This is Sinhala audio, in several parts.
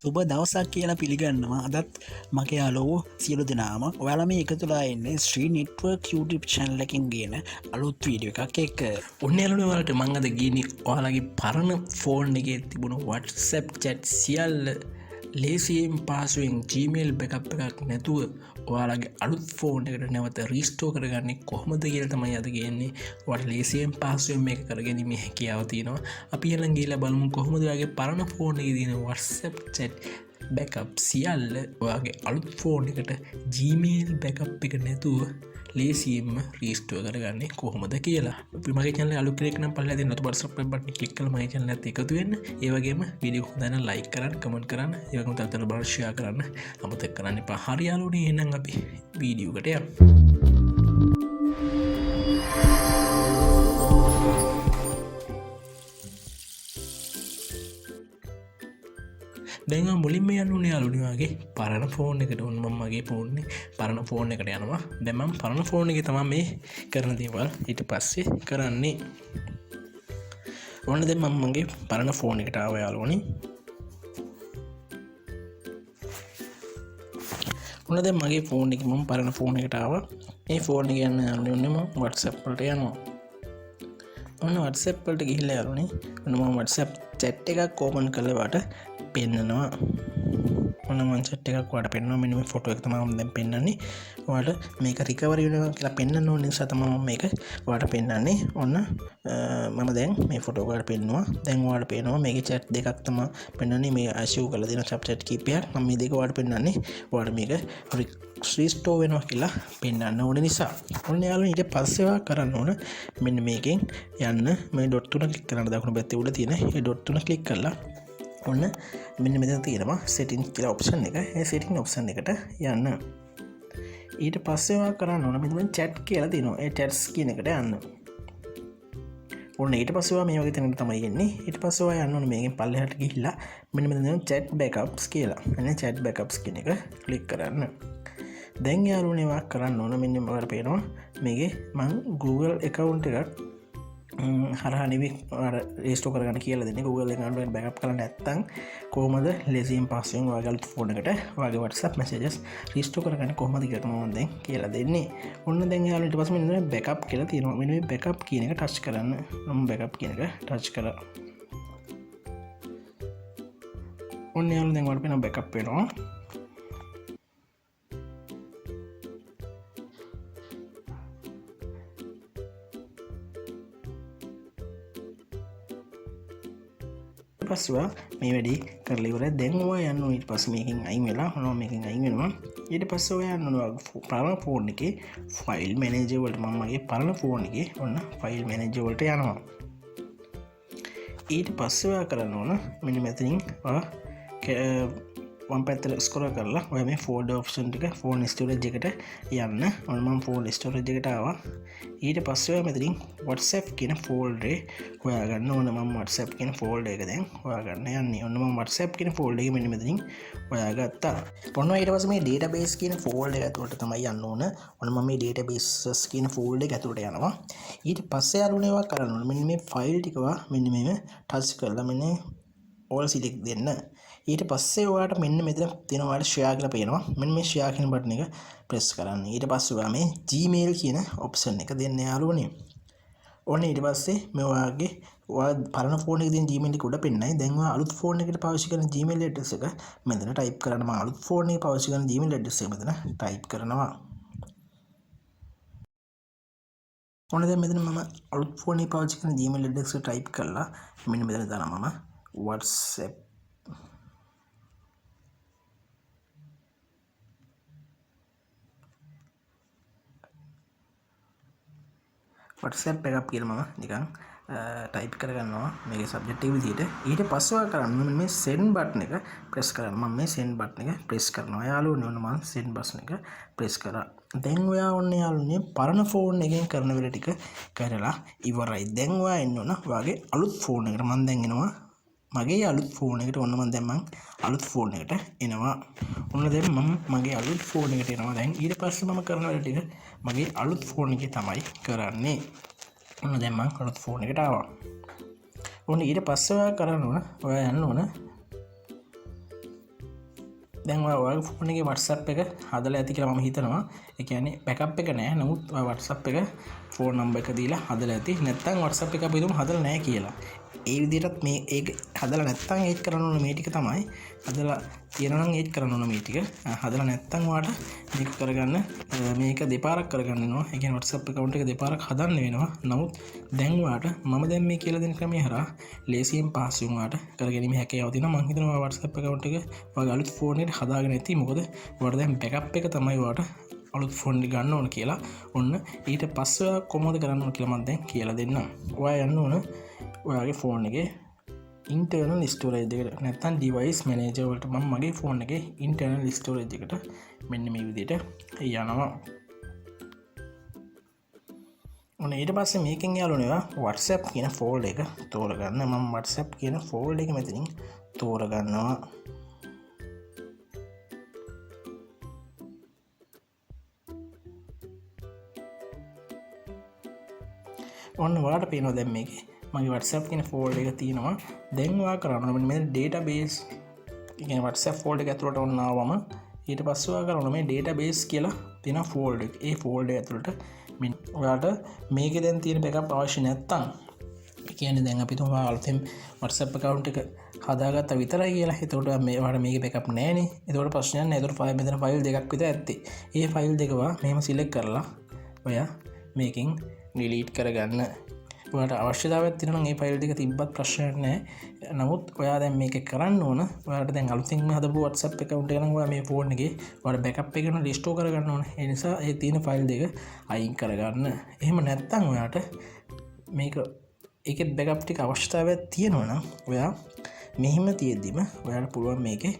සුබ දවසක් කියලා පිළිගන්නවා අදත් මගේ යාලෝ සියලු දෙනාම ඔයාලා මේ එකතුලා එන්නේ ශ්‍රී නෙට්වර්ක් YouTube channel එකකින් ගේන අලුත් වීඩියෝ එකක් එක්ක. ඔන්න යාළුවනේ ඔයාලට මං අද ගේන්නේ ඔයාලගේ පරණ ෆෝන් එකේ තිබුණු WhatsApp chat සියල්ල ලේසියෙන් පහසුවෙන් Gmail backup එකක් නැතුව ඔයාලගේ අලුත් ෆෝන් එකට නැවත රීස්ටෝර් කරගන්නේ කොහොමද කියලා තමයි අද ගේන්නේ. ඔයාලට ලේසියෙන් පහසුවෙන් මේක කරගැනීමේ හැකියාව තියෙනවා. අපි ඊළඟ ගිහලා බලමු කොහොමද ඔයාගේ පරණ ෆෝන් එකේ තියෙන WhatsApp chat backup සියල්ල ඔයාගේ අලුත් ෆෝන් එකට Gmail backup එක නැතුව ලේසියෙන්ම රීස්ටෝර් කරගන්නේ කොහොමද කියලා. අපි මගේ channel එක අලුත් කෙනෙක් නම් පල්ලෙහා තියෙන notification subscribe button click කරලා මගේ channel එකට එකතු වෙන්න. ඒ වගේම වීඩියෝ හොඳ නම් like කරන්න, comment කරන්න, ඒ වගේම තව බලන්න share කරන්න අමතක කරන්න එපා. හරි යාළුවනේ, එහෙනම් අපි වීඩියෝ එකට යමු. දැන් මුලින්ම යන්න ඕනේ යාළුවනේ වගේ පරණ ෆෝන් එකට. ඔන්න මම මගේ ෆෝන්නේ පරණ ෆෝන් එකට යනවා. දැන් මම පරණ ෆෝන් එකේ තමයි මේ කරන දේවල් ඊට පස්සේ කරන්නේ. ඔන්න දැන් මම මගේ පරණ ෆෝන් එකට ආවා යාළුවනේ. ඔන්න දැන් මගේ ෆෝන් එකේ මම පරණ ෆෝන් එකට ආවා. මේ ෆෝන් එක යන යාළුවනේ මම WhatsApp වලට යනවා. ඔන්න WhatsApp වලට ගිහිල්ලා යාළුවනේ ඔන්න මම WhatsApp chat එකක් open කරලා වාට පෙන්නනවා. ඔන්න මම chat එකක් වාට පෙන්නනවා. මෙන්න මේ ෆොටෝ එක තමයි මම දැන් පෙන්නන්නේ. ඔයාලට මේක recovery වෙනවා කියලා පෙන්නන්න ඕන නිසා තමයි මම මේක වාට පෙන්නන්නේ. ඔන්න මම දැන් මේ ෆොටෝ එක වාට පෙන්නුවා. දැන් ඔයාලට පේනවා මේකේ chat දෙකක් තමයි පෙන්නන්නේ. මේ අෂුව කරලා දෙන subchat කීපයක්. මම මේ දෙක වාට පෙන්නන්නේ. ඔයාලට මේක රීස්ටෝර් වෙනවා කියලා පෙන්වන්න ඕන නිසා. ඔන්න යාළුවනේ ඊට පස්සේ ඔයා කරන්න ඕන මෙන්න මේකෙන් යන්න මේ ඩොට් තුන ක්ලික් කරන්න. දකුණු පැත්තේ උඩ තියෙන මේ ඩොට් තුන ක්ලික් කරලා ඔන්න මෙන්න මෙතන තියෙනවා settings කියලා option එක. ඒ setting option එකට යන්න. ඊට පස්සේ ඔයා කරන්න ඕන මෙතන chat කියලා තියෙනවා. ඒ chats කියන එකට යන්න. ඔන්න ඊට පස්සේ ඔයා මේ වගේ තැනකට තමයි එන්නේ. ඊට පස්සේ ඔයා යන්න ඕන මේකෙන් පල්ලෙහාට ගිහිල්ලා මෙන්න මෙතන තියෙනවා chat backups කියලා. මෙන්න chat backups කියන එක ක්ලික් කරන්න. දැන් යාළුවනේ ඔයා කරන්න ඕන මෙන්න ඔයාලට පේනවා මේකේ මම Google account එකක් හරහා නෙවෙයි ඔයාලට රීස්ටෝර් කරගන්න කියලා දෙන්නේ. Google account එක backup කරලා නැත්නම් කොහොමද ලේසියෙන් පස්සෙන් ඔයාගේ අලුත් ෆෝන් එකට ඔයාගේ WhatsApp messages රීස්ටෝර් කරගන්නේ කොහොමද කියලා තමයි මම දැන් කියලා දෙන්නේ. ඔන්න දැන් යාළුවනේ ඊට පස්සේ මෙන්න backup කියලා තියෙනවා. මෙන්න මේ backup කියන එක ටච් කරන්න. මම backup කියන එක ටච් කරා. ඔන්න යාළුවනේ දැන් ඔයාලට පේනවා backup වෙනවා. පස්වා මේ වැඩි කරලා ඉවරයි. දැන් ඔයා යන්න ඕනේ ඊට පස්සේ මේකෙන් අයින් වෙලා මොනවා මේකෙන් අයින් වෙනවා. ඊට පස්සේ ඔයා යන්න ඕනේ පරණ ෆෝන් එකේ ෆයිල් මැනේජර් වලට. මම මගේ පරණ ෆෝන් එකේ ඔන්න ෆයිල් මැනේජර් වලට යනවා. ඊට පස්සේ ඔයා කරන්න ඕන මෙන්න මෙතනින් ඔයා වම් පැත්තට ස්ක්‍රෝල් කරලා ඔයා මේ ෆෝල්ඩර් ඔප්ෂන් එක ෆෝන් ස්ටෝරේජ් එකට යන්න. ඔන්න මම ෆෝන් ස්ටෝරේජ් එකට ආවා. ඊට පස්සේ ඔයා මෙතනින් WhatsApp කියන ෆෝල්ඩරේ හොයාගන්න ඕන. මම WhatsApp කියන ෆෝල්ඩර් එක දැන් හොයාගන්න යන්නේ. ඔන්න මම WhatsApp කියන ෆෝල්ඩර් එක මෙන්න මෙතනින් හොයාගත්තා. ඔන්න ඊට පස්සේ මේ database කියන ෆෝල්ඩර් එක ඇතුළට තමයි යන්න ඕන. ඔන්න මම මේ databases කියන ෆෝල්ඩර් එක ඇතුළට යනවා. ඊට පස්සේ යාළුවනේ ඔයා කරන්න ඕන මෙන්න මේ ෆයිල් ටික ඔයා මෙන්න මේ ටච් කරලා මෙන්න all select දෙන්න. ඊට පස්සේ ඔයාලට මෙන්න මෙතන තියෙන ඔයාලට share කියලා පේනවා. මෙන්න මේ share කියන බටන් එක press කරන්න. ඊට පස්සේ ඔයා මේ Gmail කියන option එක දෙන්න යාළුවනේ. ඔන්න ඊට පස්සේ මේ ඔයාගේ පරණ ෆෝන් එකේ තියෙන Gmail එක උඩ පෙන්නයි. දැන් ඔයා අලුත් ෆෝන් එකකට පාවිච්චි කරන Gmail address එක මෙතන type කරන්න. මම අලුත් ෆෝන් එකේ පාවිච්චි කරන Gmail address එක මෙතන type කරනවා. ඔන්න දැන් මෙතන මම අලුත් ෆෝන් එකේ පාවිච්චි කරන Gmail address එක type කරලා මෙන්න මෙතන දානවා මම WhatsApp WhatsApp backup කියලා මම නිකන් ටයිප් කරගන්නවා මේකේ සබ්ජෙක්ට් එක විදිහට. ඊට පස්සේ ඔයා කරන්න මේ send button එක press කරන්න. මම මේ send button එක press කරනවා යාළුවනේ. ඔන්න මම send button එක press කරා. දැන් ඔයා ඔන්න යාළුවනේ පරණ ෆෝන් එකෙන් කරන වැඩ ටික කරලා ඉවරයි. දැන් ඔයා එන්න ඕන ඔයාගේ අලුත් ෆෝන් එකට. මම දැන් එනවා මගේ අලුත් ෆෝන් එකට. ඔන්න මම දැන් අලුත් ෆෝන් එකට එනවා. ඔන්න දැන් මම මගේ අලුත් ෆෝන් එකට එනවා. දැන් ඊට පස්සේ මම කරන වැඩ ටික මගේ අලුත් ෆෝන් එකේ තමයි කරන්නේ. ඔන්න දැන් මම අලුත් ෆෝන් එකට ආවා. ඔන්න ඊට පස්සේ ඔයා කරන්න ඕන ඔයා යන්න ඕන දැන් ඔයාගේ ෆෝන් එකේ WhatsApp එක හදලා ඇති කියලා මම හිතනවා. ඒ කියන්නේ බෑකප් එක නෑ. නමුත් ඔයා WhatsApp එක ෆෝන් නම්බර් එක දීලා හදලා ඇති. නැත්නම් WhatsApp එක අපි හිතමු හදලා නෑ කියලා. ඒ විදිහටත් මේ ඒක හදලා නැත්නම් ඒත් කරන්න ඕන මේ ටික තමයි. හදලා තියෙනවා නම් ඒත් කරන්න ඕන මේ ටික. හදලා නැත්නම් ඔයාට මේක කරගන්න මේක දෙපාරක් කරගන්න වෙනවා. ඒ කියන්නේ WhatsApp account එක දෙපාරක් හදන්න වෙනවා. නමුත් දැන් ඔයාට මම දැන් මේ කියලා දෙන ක්‍රමය හරහා ලේසියෙන් පහසුවෙන් ඔයාට කරගැනීමේ හැකියාව තියෙනවා. මම හිතනවා WhatsApp account එක ඔයාගේ අලුත් ෆෝන් එකට හදාගෙන ඇති. මොකද ඔයාට දැන් බෑකප් එක තමයි ඔයාට අලුත් ෆෝන් එක ගන්න ඕන කියලා. ඔන්න ඊට පස්සේ ඔයා කොහොමද කරන්න ඕන කියලා මම දැන් කියලා දෙන්නම්. ඔයා යන්න ඕන ඔයාගේ ෆෝන් එකේ ඉන්ටර්නල් ස්ටෝරේජ් එකට. නැත්නම් ඩිවයිස් මැනේජර් වලට මම මගේ ෆෝන් එකේ ඉන්ටර්නල් ස්ටෝරේජ් එකට මෙන්න මේ විදිහට යනවා. ඔන්න ඊට පස්සේ මේකෙන් යාළුවනේ WhatsApp කියන ෆෝල්ඩර් එක තෝරගන්න. මම WhatsApp කියන ෆෝල්ඩර් එක මෙතනින් තෝරගන්නවා. ඔන්න ඔයාලට පේනවා දැන් මේකේ මගේ WhatsApp කියන ෆෝල්ඩර් එක තියෙනවා. දැන් ඔයා කරන්න ඕනේ මේ database කියන්නේ WhatsApp ෆෝල්ඩර් එක ඇතුළට ඔන්න ආවම ඊට පස්සේ ඔයා කරන්න මේ database කියලා තියෙන ෆෝල්ඩර් එක. ඒ ෆෝල්ඩර් ඇතුළට ඔයාට මේකේ දැන් තියෙන බෑකප් අවශ්‍ය නැත්තම් ඒ කියන්නේ දැන් අපි තුමා අලුතෙන් WhatsApp account එක හදාගත්තා විතරයි කියලා. එතකොට ඔයාට මේකේ බෑකප් නැහැනේ. එතකොට ප්‍රශ්නයක් නැහැ. එතකොට මෙතන ෆයිල් දෙකක් විතර ඇත්තේ. ඒ ෆයිල් දෙකව මෙහෙම සිලෙක්ට් කරලා ඔයා මේකෙන් ඩිලීට් කරගන්න. ඔයාට අවශ්‍යතාවයක් තියෙනවා නම් මේ ෆයිල් දෙක තිබ්බත් ප්‍රශ්නයක් නැහැ. නමුත් ඔයා දැන් මේක කරන්න ඕන. ඔයාට දැන් අලුතින් හදපු WhatsApp account එක නම් ඔයා මේ ෆෝන් එකේ ඔයාට බෑකප් එක කරන රිස්ටෝර් කරගන්න ඕන. ඒ නිසා ඒ තියෙන ෆයිල් දෙක අයින් කරගන්න. එහෙම නැත්නම් ඔයාට මේක ඒකේ බෑකප් ටික අවශ්‍යතාවයක් තියෙනවා නම් ඔයා මෙහෙම තියෙද්දිම ඔයාට පුළුවන් මේකේ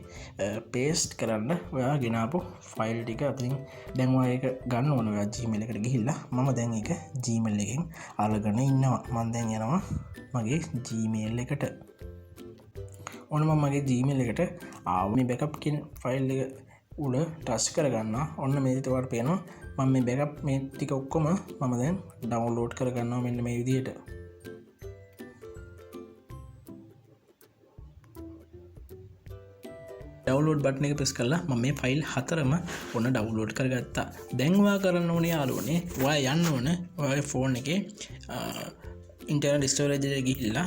පේස්ට් කරන්න ඔයා ගෙනාපු ෆයිල් ටික. අතින් දැන් ඔයා ඒක ගන්න ඕන ඔයා Gmail එකට ගිහිල්ලා. මම දැන් ඒක Gmail එකෙන් අරගෙන ඉන්නවා. මම දැන් යනවා මගේ Gmail එකට. ඔන්න මම මගේ Gmail එකට ආව. මේ බෑකප් කියන ෆයිල් එක උඩ ටච් කරගන්නවා. ඔන්න මේ විදිහට ඔයාලට පේනවා මම මේ බෑකප් මේ ටික ඔක්කොම මම දැන් ඩවුන්ලෝඩ් කරගන්නවා මෙන්න මේ විදිහට. ඩවුන්ලෝඩ් බටන් එක ප්‍රෙස් කරලා මම මේ ෆයිල් හතරම ඔන්න ඩවුන්ලෝඩ් කරගත්තා. දැන් ඔයා කරන්න ඕනේ යාළුවනේ ඔයා යන්න ඕන ඔයාගේ ෆෝන් එකේ ඉන්ටර්නල් ස්ටෝරේජ් එකට ගිහිල්ලා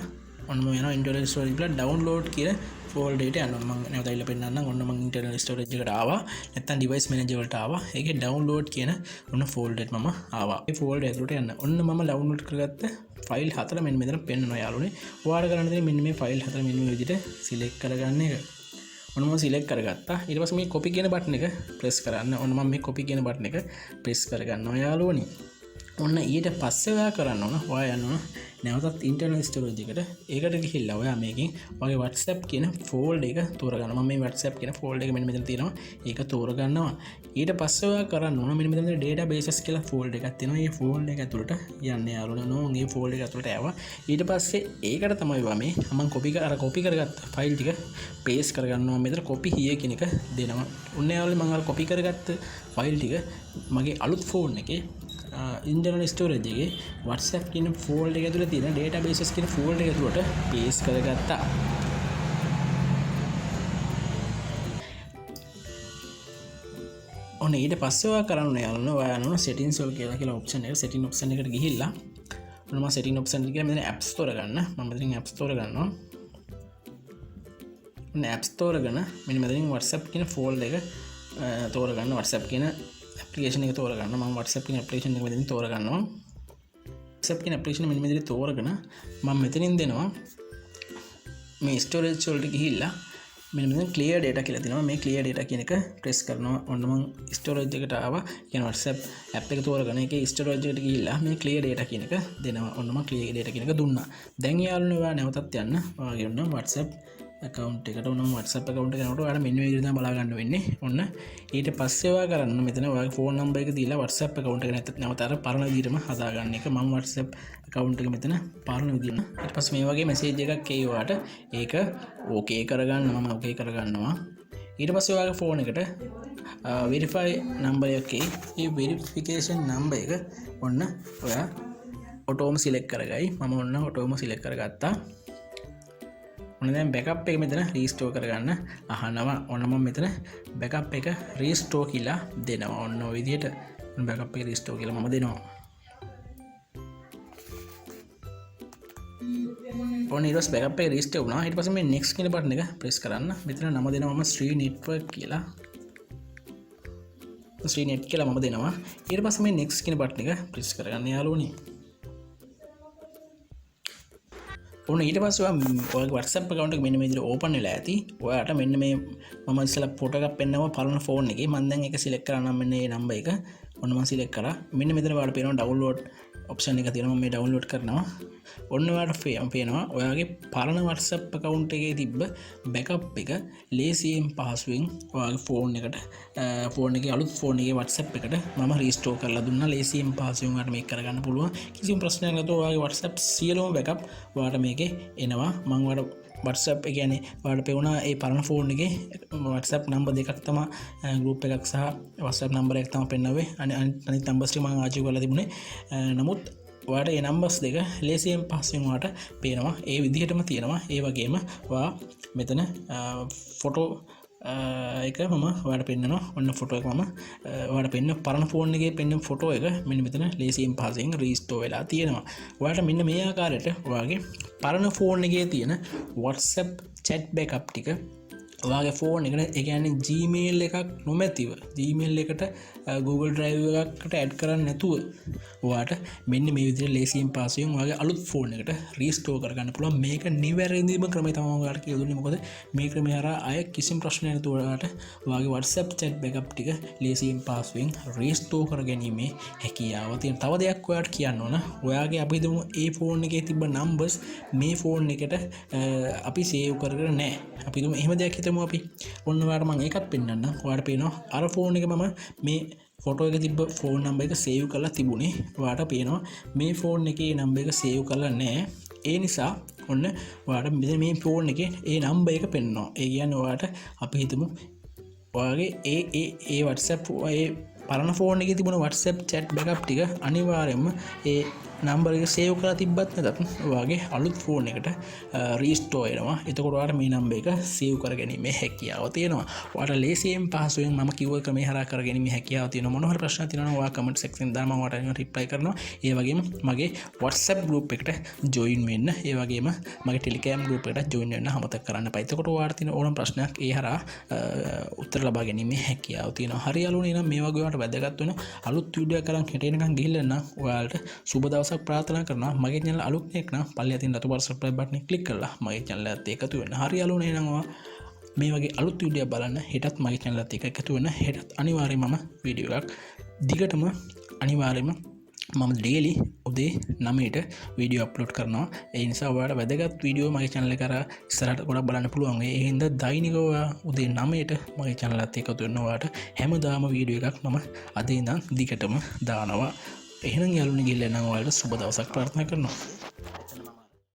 ඔන්න මම යනවා ඉන්ටර්නල් ස්ටෝරේජ් එකට ඩවුන්ලෝඩ් කියලා ෆෝල්ඩර් එකට යනවා. මම නැවත ඇවිල්ලා පෙන්නන්නම්. ඔන්න මම ඉන්ටර්නල් ස්ටෝරේජ් එකට ආවා. නැත්තම් ඩිවයිස් මැනේජර් වලට ආවා. ඒකේ ඩවුන්ලෝඩ් කියන ඔන්න ෆෝල්ඩර් එකට මම ආවා. මේ ෆෝල්ඩර් ඇතුළට යන්න. ඔන්න මම ඩවුන්ලෝඩ් කරගත්ත ෆයිල් හතර මෙන්න මෙතන පෙන්නනවා යාළුවනේ. ඔයාලා කරන්න තියෙන්නේ මෙන්න මේ ෆයිල් හතර මෙන්න මේ විදිහට සිලෙක්ට් කරගන්න එක. ඔන්න මම සිලෙක්ට් කරගත්තා. ඊට පස්සේ මේ කොපි කියන බටන් එක ප්‍රෙස් කරන්න. ඔන්න මම මේ කොපි කියන බටන් එක ප්‍රෙස් කරගන්නවා යාළුවනේ. ඔන්න ඊට පස්සේ ඔයා කරන්න ඕන ඔයා යන්න ඕන නැවතත් ඉන්ටර්නල් ස්ටෝරේජ් එකට. ඒකට ගිහිල්ලා ඔයා මේකෙන් ඔයාගේ WhatsApp කියන ෆෝල්ඩර් එක තෝරගන්න. මම මේ WhatsApp කියන ෆෝල්ඩර් එක මෙන්න මෙතන තියෙනවා. ඒක තෝරගන්නවා. ඊට පස්සේ ඔයා කරන්න ඕන මෙන්න මෙතන databases කියලා ෆෝල්ඩර් එකක් තියෙනවා. මේ ෆෝල්ඩර් එක ඇතුළට යන්න යාළුවනේ. නෝ මේ ෆෝල්ඩර් එක ඇතුළට ආවා. ඊට පස්සේ ඒකට තමයි ඔයා මේ මම කොපි කරගත්ත ෆයිල් ටික පේස්ට් කරගන්නවා. මෙතන copy here කියන එක දෙනවා. ඔන්න යාළුවනේ මම අර කොපි කරගත්ත ෆයිල් ටික මගේ අලුත් ෆෝන් එකේ ඉන්ටර්නල් ස්ටෝරේජ් එකේ WhatsApp කියන ෆෝල්ඩර් එක ඇතුළේ තියෙන databases කියන ෆෝල්ඩර් එක ඇතුළට පේස්ට් කරගත්තා. ඔන්න ඊට පස්සේ ඔයා කරන්න යාළුවනේ ඔයා යනවා settings වල කියලා option එක setting option එකට ගිහිල්ලා ඔන්න මම setting option එක කියලා මෙතන app store ගන්න. මම මෙතනින් app store ගන්නවා. ඔන්න app store ගන්න මෙන්න මෙතනින් WhatsApp කියන ෆෝල්ඩර් එක තෝරගන්න. WhatsApp කියන application එක තෝරගන්න. මම WhatsApp කියන application එක මෙතනින් තෝරගන්නවා. WhatsApp කියන application මෙන්න මෙතන තෝරගෙන මම මෙතනින් දෙනවා මේ storage වලට ගිහිල්ලා මෙන්න මෙතන clear data කියලා තියෙනවා. මේ clear data කියන එක press කරනවා. ඔන්න මම storage එකට ආවා. කියන WhatsApp app එක තෝරගෙන ඒකේ storage එකට ගිහිල්ලා මේ clear data කියන එක දෙනවා. ඔන්න මම clear data කියන එක දුන්නා. දැන් යාළුවනේ ඔයා නැවතත් යන්න. ඔයාගේ ඔන්න WhatsApp account එකට ඔන්න WhatsApp account එක යනකොට ඔයාලා මෙන්න මේ විදිහට තමයි බලා ගන්න වෙන්නේ. ඔන්න ඊට පස්සේ ඔයා කරන්න මෙතන ඔයාගේ phone number එක දීලා WhatsApp account එක නැවත අර පරණ විදිහටම හදාගන්න එක. මම WhatsApp account එක මෙතන පරණ විදිහට. ඊට පස්සේ මේ වගේ message එකක් එයි ඔයාට. ඒක okay කරගන්න. මම okay කරගන්නවා. ඊට පස්සේ ඔයාගේ phone එකට verify number එකක් එයි. මේ verification number එක ඔන්න ඔයා ඔටෝම select කරගයි. මම ඔන්න ඔටෝම select කරගත්තා. ඔන්න දැන් බැකප් එක මෙතන රීස්ටෝර් කරගන්න අහනවා. ඔන්න මම මෙතන බැකප් එක රීස්ටෝර් කියලා දෙනවා. ඔන්න ඔය විදිහට බැකප් එක රීස්ටෝර් කියලා මම දෙනවා. ඔන්න ඊට පස්සේ බැකප් එක රීස්ටෝර් වුණා. ඊට පස්සේ මේ next කියන බටන් එක ප්‍රෙස් කරන්න. මෙතන නම දෙනවා මම Street Network කියලා. Street Net කියලා මම දෙනවා. ඊට පස්සේ මේ next කියන බටන් එක ප්‍රෙස් කරගන්න යාළුවනේ. ඔන්න ඊට පස්සේ ඔයාගේ WhatsApp account එක මෙන්න මේ විදිහට open වෙලා ඇති. ඔයාට මෙන්න මේ මම ඉස්සෙල්ලා ෆොටෝ එකක් පෙන්නනවා පරණ ෆෝන් එකේ. මම දැන් ඒක select කරනවා මෙන්න මේ number එක. ඔන්න මම select කරා. මෙන්න මෙතන ඔයාලට පේනවා download option එක තියෙනවා. මම මේ download කරනවා. ඔන්න ඔයාලට පේනවා ඔයාගේ පරණ WhatsApp account එකේ තිබ්බ backup එක ලේසියෙන් පහසුවෙන් ඔයාගේ ෆෝන් එකේ අලුත් ෆෝන් එකේ WhatsApp එකට මම restore කරලා දුන්නා. ලේසියෙන් පහසුවෙන් ඔයාලට මේක කරගන්න පුළුවන්. කිසිම ප්‍රශ්නයක් නැතුව ඔයාගේ WhatsApp සියලුම backup ඔයාලට මේකේ එනවා. මම ඔයාලට WhatsApp එක කියන්නේ ඔයාලට පෙවුනා ඒ පරණ ෆෝන් එකේ WhatsApp නම්බර් දෙකක් තමයි group එකක් සහ WhatsApp නම්බර් එකක් තමයි පෙන්නවේ. අනිත් නම්බර්ස් ටික මම ආචිව් කරලා තිබුණේ. නමුත් ඔයාට ඒ නම්බර්ස් දෙක ලේසියෙන් පහසුවෙන් ඔයාට පේනවා. ඒ විදිහටම තියෙනවා. ඒ වගේම ඔයා මෙතන ෆොටෝ එක මම ඔයාලට පෙන්නනවා. ඔන්න ෆොටෝ එක මම ඔයාලට පෙන්න පරණ ෆෝන් එකේ පෙන්න ෆොටෝ එක මෙන්න මෙතන ලේසියෙන් පහසුවෙන් රීස්ටෝර් වෙලා තියෙනවා. ඔයාලට මෙන්න මේ ආකාරයට ඔයාගේ පරණ ෆෝන් එකේ තියෙන WhatsApp chat backup ටික ඔයාගේ ෆෝන් එකට ඒ කියන්නේ Gmail එකක් නොමැතිව Gmail එකට Google Drive එකකට ඇඩ් කරන්න නැතුව ඔයාට මෙන්න මේ විදිහට ලේසියෙන් පහසුවෙන් ඔයාගේ අලුත් ෆෝන් එකට රීස්ටෝර් කරගන්න පුළුවන්. මේක නිවැරදිම ක්‍රමය තමයි ඔයාලට කියලා දුන්නේ. මොකද මේ ක්‍රමය හරහා අය කිසිම ප්‍රශ්නයක් නැතුව ඔයාලට ඔයාගේ WhatsApp chat backup ටික ලේසියෙන් පහසුවෙන් රීස්ටෝර් කරගැනීමේ හැකියාව තියෙන. තව දෙයක් ඔයාලට කියන්න ඕන. ඔයාගේ අපි හිතමු ඒ ෆෝන් එකේ තිබ්බ numbers මේ ෆෝන් එකට අපි සේව් කරගෙන නැහැ. අපි හිතමු එහෙම දෙයක් හිතමු අපි. ඔන්න ඔයාලට මම ඒකත් පෙන්නන්නම්. ඔයාලට පේනවා අර ෆෝන් එක මම මේ ෆොටෝ එක තිබ්බ ෆෝන් නම්බර් එක සේව් කරලා තිබුණේ. ඔයාලට පේනවා මේ ෆෝන් එකේ නම්බර් එක සේව් කරලා නැහැ. ඒ නිසා ඔන්න ඔයාලට මෙතන මේ ෆෝන් එකේ ඒ නම්බර් එක පෙන්නනවා. ඒ කියන්නේ ඔයාලට අපි හිතමු ඔයාගේ ඒ WhatsApp ඒ පරණ ෆෝන් එකේ තිබුණ WhatsApp chat backup ටික අනිවාර්යයෙන්ම ඒ නම්බර් එක සේව් කරලා තිබ්බත් නැතත් ඔයාගේ අලුත් ෆෝන් එකට රීස්ටෝර් වෙනවා. එතකොට ඔයාලට මේ නම්බර් එක සේව් කරගැනීමේ හැකියාව තියෙනවා. ඔයාලට ලේසියෙන් පහසුවෙන් මම කිව්ව ක්‍රමේ හරහා කරගැනීමේ හැකියාව තියෙනවා. මොන හරි ප්‍රශ්න තියෙනවා නම් ඔයා කමෙන්ට් සෙක්ෂන් දාන්න මම ඔයාලට රිප්ලයි කරනවා. ඒ වගේම මගේ WhatsApp group එකට join වෙන්න. ඒ වගේම මගේ Telegram group එකට join වෙන්න අමතක කරන්න එපා. එතකොට ඔයාලට තියෙන ඕනම ප්‍රශ්නයක් ඒ හරහා උත්තර ලබා ගැනීමේ හැකියාව තියෙනවා. හරි යාළුවනේ නම් මේ වගේ ඔයාලට වැදගත් වෙන අලුත් වීඩියෝ එකක් කරන් හිට එනකන් ගිහිල්ලා නම් ඔයාලට සුබ දවසක් ප්‍රාර්ථනා කරනවා. මගේ channel අලුත් කෙනෙක් නම් පල්ලෙහා තියෙන රතු පාට subscribe button එක click කරලා මගේ channel එකත් එකතු වෙන්න. හරි යාළුවනේ නම් ඔයා මේ වගේ අලුත් වීඩියෝ බලන්න හෙටත් මගේ channel එකත් එක්ක එකතු වෙන්න. හෙටත් අනිවාර්යයෙන්ම මම වීඩියෝ එකක් දිගටම අනිවාර්යයෙන්ම මම ඩේලි උදේ 9ට වීඩියෝ අප්ලෝඩ් කරනවා. ඒ නිසා ඔයාලට වැදගත් වීඩියෝ මගේ channel එක කරා ඉස්සරහට ගොඩක් බලන්න පුළුවන්. ඒ හින්දා දෛනිකව උදේ 9ට මගේ channel එකත් එක්ක එකතු වෙන්න. ඔයාලට හැමදාම වීඩියෝ එකක් මම අද ඉඳන් දිගටම දානවා. එහෙනම් යාළුවනේ ගිහිල්ලා නම් ඔයාලට සුබ දවසක් ප්‍රාර්ථනා කරනවා.